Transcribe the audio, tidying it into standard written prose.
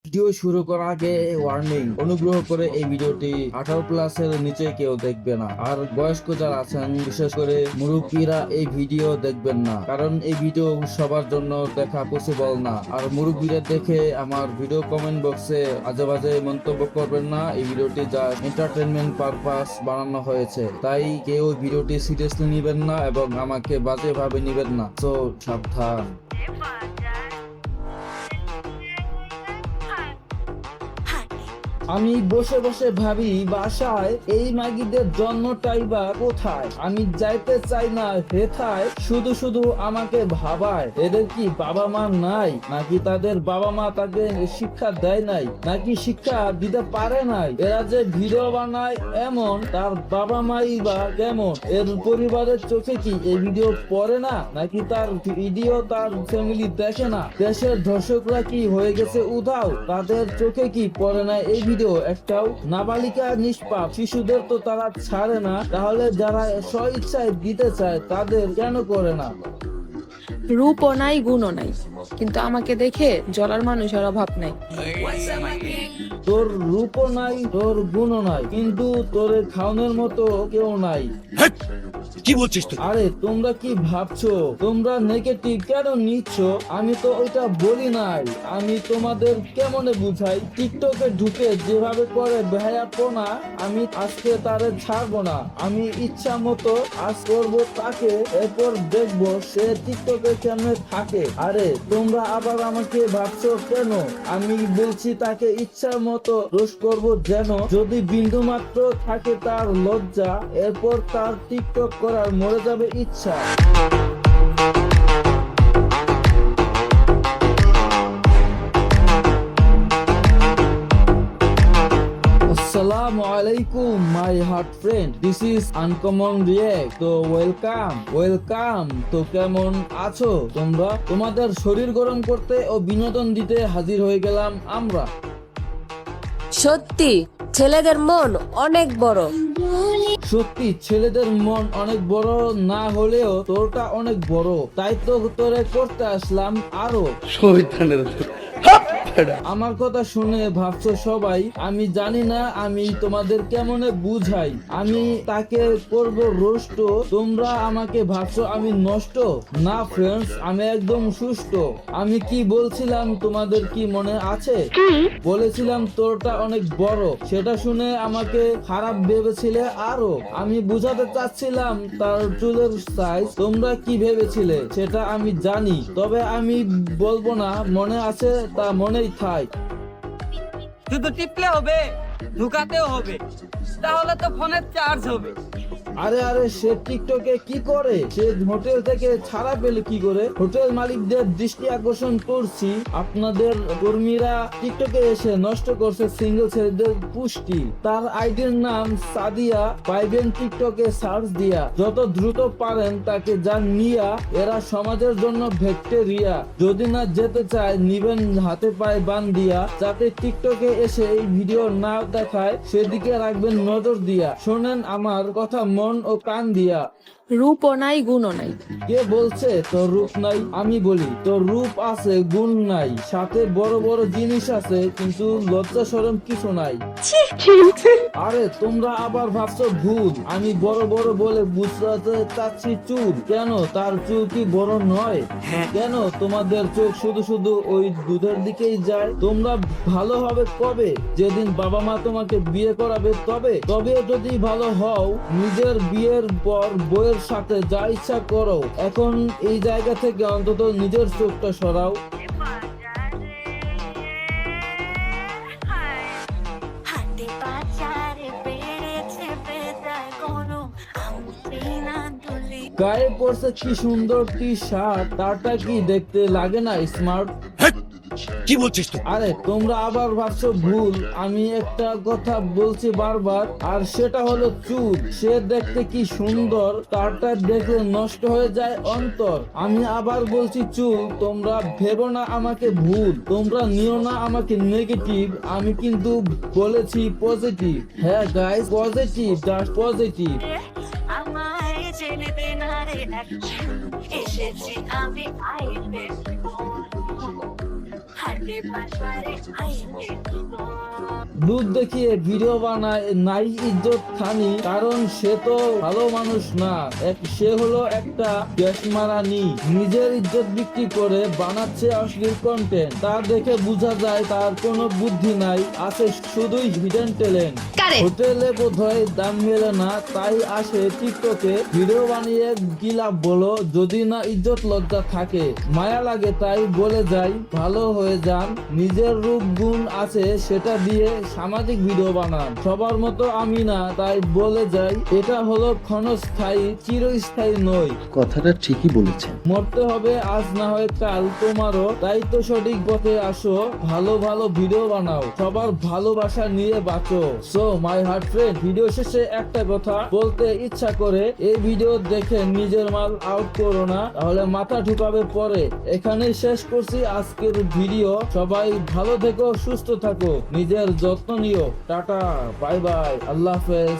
Video শুরু করার আগে ওয়ার্নিং, অনুগ্রহ করে এই ভিডিওটি 18+ এর নিচে কেউ দেখবে না। আর বয়স্ক যারা আছেন, বিশেষ করে মুরব্বীরা এই ভিডিও দেখবেন না, কারণ এই ভিডিও সবার জন্য দেখা পসিবল না। আর মুরব্বীরা দেখে আমার ভিডিও কমেন্ট বক্সে আজে বাজে মন্তব্য করবেন না। এই ভিডিওটি যা এন্টারটেনমেন্ট পারপাস বানানো হয়েছে, তাই কেউ ভিডিওটি সিরিয়াসলি নিবেন না এবং আমাকে বাজে ভাবে নিবেন না। তো সাবধান। আমি বসে বসে ভাবি, বাসায় এই মাগিদের জন্মটাই বা কোথায়? আমি যাইতে চাই না হেথায়, শুধু শুধু আমাকে ভাবায়। এদের কি বাবা মা নাই, নাকি তাদের বাবা মা তাকে শিক্ষা দেয় নাই, নাকি শিক্ষা দিতে পারে নাই? এরা যে ভিডিও বানায় এমন, তার বাবা মাই বা কেমন? এর পরিবারের চোখে কি এই ভিডিও পড়ে না, নাকি তার ভিডিও তার ফ্যামিলি দেখে না? দেশের দর্শকরা কি হয়ে গেছে উধাও? তাদের চোখে কি পড়ে না এই ভিডিও একটাও? নাবালিকা নিষ্পাপ শিশুদের তো তারা ছাড়ে না, তাহলে যারা স্ব ইচ্ছায় দিতে চায় তাদের কেন করে না? রূপও নাই, গুণও নাই, কিন্তু আমাকে দেখে জ্বলার মানুষের অভাব নাই। তোর রূপও নাই, তোর গুণও নাই, কিন্তু তোর খাওনের মতো কেউ নাই। কি বলছিস তুই? আরে তোমরা কি ভাবছো? তোমরা নেগেটিভ কেন নিচ্ছ? আমি তো ওইটা বলি নাই। আমি তোমাদের কেমনে বুঝাই? টিকটকে ঢুকে যেভাবে করে বেহায়াপনা, আমি আজকে তারে ছাড়বো না। আমি ইচ্ছা মতো আজ করবো তাকে, এরপর দেখবো সে টিকটকে কেমনে থাকে। আরে তোমরা আবার আমাকে ভাবছো কেন? আমি বলছি তাকে ইচ্ছা মতো রোস্ট করবো, যেন যদি বিন্দু মাত্র থাকে তার লজ্জা, এরপর তার টিকটক করার মরে যাবে ইচ্ছা। আসসালামু আলাইকুম my heart friend, this is uncommon react. তো ওয়েলকাম। তো কেমন আছো তোমরা? তোমাদের শরীর গরম করতে ও বিনোদন দিতে হাজির হয়ে গেলাম আমরা। সত্যি ছেলেদের মন অনেক বড়। সত্যি ছেলেদের মন অনেক বড় না হলেও তোরটা অনেক বড়, তাই তো তোরে করতে আসলাম আরো। আমার কথা শুনে ভাবছো সবাই আমি জানি না আমি তোমাদের কেমনে বুঝাই। আমি তাকে করব রোস্ট, তোমরা আমাকে ভাবছো আমি নষ্ট। না ফ্রেন্ডস, আমি একদম সুস্থ। আমি কি বলছিলাম তোমাদের কি মনে আছে? বলেছিলাম তোরটা অনেক বড়, সেটা শুনে আমাকে খারাপ ভেবেছিলে আরো। আমি বুঝাতে চাচ্ছিলাম তার চুলের সাইজ, তোমরা কি ভেবেছিলে সেটা আমি জানি, তবে আমি বলবো না। মনে আছে তা মনেই থাক। শুধু টিপলে হবে, ঢুকাতেও হবে, তাহলে তো ফোনের চার্জ হবে। আরে সে টিকটকে কি করে? সে হোটেল থেকে ছাড়া পেলে কি করে? হোটেল মালিকদের দৃষ্টি আকর্ষণ করছি, আপনাদের কর্মীরা টিকটকে এসে নষ্ট করছে সিঙ্গেল ছেলেদের পুষ্টি। তার আইডির নাম সাদিয়া, পাইবেন টিকটকে সার্চ দিয়া। যত দ্রুত পারেন তাকে যান নিয়া, এরা সমাজের জন্য ব্যাকটেরিয়া। যদি না যেতে চায় নিবেন হাতে পায়ে বান দিয়া, যাতে টিকটকে এসে এই ভিডিও না দেখায় সেদিকে রাখবেন নজর দিয়া। শোনেন আমার কথা মন ও কান দিয়া। রূপও নাই, গুণও নাই। কে বলছে তোর রূপ নাই? আমি বলি তোর রূপ আছে, গুণ নাই। সাথে বড় বড় জিনিস আছে, কিন্তু লজ্জা শরম কিছু নাই। আরে তোমরা আবার ভাবছো ভুল। আমি বড় বড় বলে বুঝতে চাচ্ছি চুল। কেন তার চুল কি বড় নয়? কেন তোমাদের চোখ শুধু শুধু ওই দুধের দিকেই যায়? তোমরা ভালো হবে কবে? যেদিন বাবা মা তোমাকে বিয়ে করাবে তবে যদি ভালো হও। নিজের বিয়ের পর বইয়ের সাথে যা ইচ্ছা করো। এখন এই জায়গা থেকে অন্তত নিজের চোখটা সরাও। গায়ে পড়ছে কি সুন্দর টি শার্ট, তারটা কি দেখতে লাগে না স্মার্ট? কি বলছিস তুই? আরে তোমরা আবার ভাবছো ভুল। আমি একটা কথা বলছি বারবার, আর সেটা হলো চুল। সে দেখতে কি সুন্দর, তারটা দেখলে নষ্ট হয়ে যায় অন্তর। আমি আবার বলছি চুল। তোমরা ভেবো না আমাকে ভুল, তোমরা নিও না আমাকে নেগেটিভ। আমি কিন্তু বলেছি পজিটিভ। হ্যাঁ গাইস, পজিটিভ, জাস্ট পজিটিভ। আমায় জেনে দে না রে, এসেছি আমি আইবে। হাতে পারে দুধ দেখিয়ে ভিডিও বানায় নাই ইজ্জত খানি, কারণ সে তো ভালো মানুষ না, সে হলো একটা গ্যাসমারানি। নিজের ইজ্জত বিক্রি করে বানাচ্ছে অশ্লীল কন্টেন্ট। তা দেখে বোঝা যায় তার কোনো বুদ্ধি নাই, আছে শুধুই হিডেন ট্যালেন্ট। হোটেলে বোধহয় দাম মেলে না, তাই আসে টিকটকে ভিডিও বানিয়ে কি লাভ বলো, যদি না ইজ্জত লজ্জা থাকে। মায়া লাগে তাই বলে যাই ভালো হয়ে যান, নিজের রূপ গুণ আছে সেটা দিয়ে সামাজিক ভিডিও বানান। সবার মতো আমি না, তাই বলে যাই এটা হলো ক্ষণস্থায়ী, চিরস্থায়ী নয়। কথাটা ঠিকই বলেছেন। মরতে হবে আজ না হয় কাল তোমারও, তাই তো সঠিক পথে আসো, ভালো ভালো ভিডিও বানাও, সবার ভালোবাসা নিয়ে বাঁচো। So my heart friend, video শেষে একটা কথা বলতে ইচ্ছা করে, এই ভিডিও দেখে নিজের মাল আউট করো না, তাহলে মাথা ঢুকাবে পরে। এখানেই শেষ করছি আজকের ভিডিও। সবাই ভালো থেকো, সুস্থ থাকো, নিজের যত্ন নিও। টাটা, বাই বাই, আল্লাহ হাফেজ।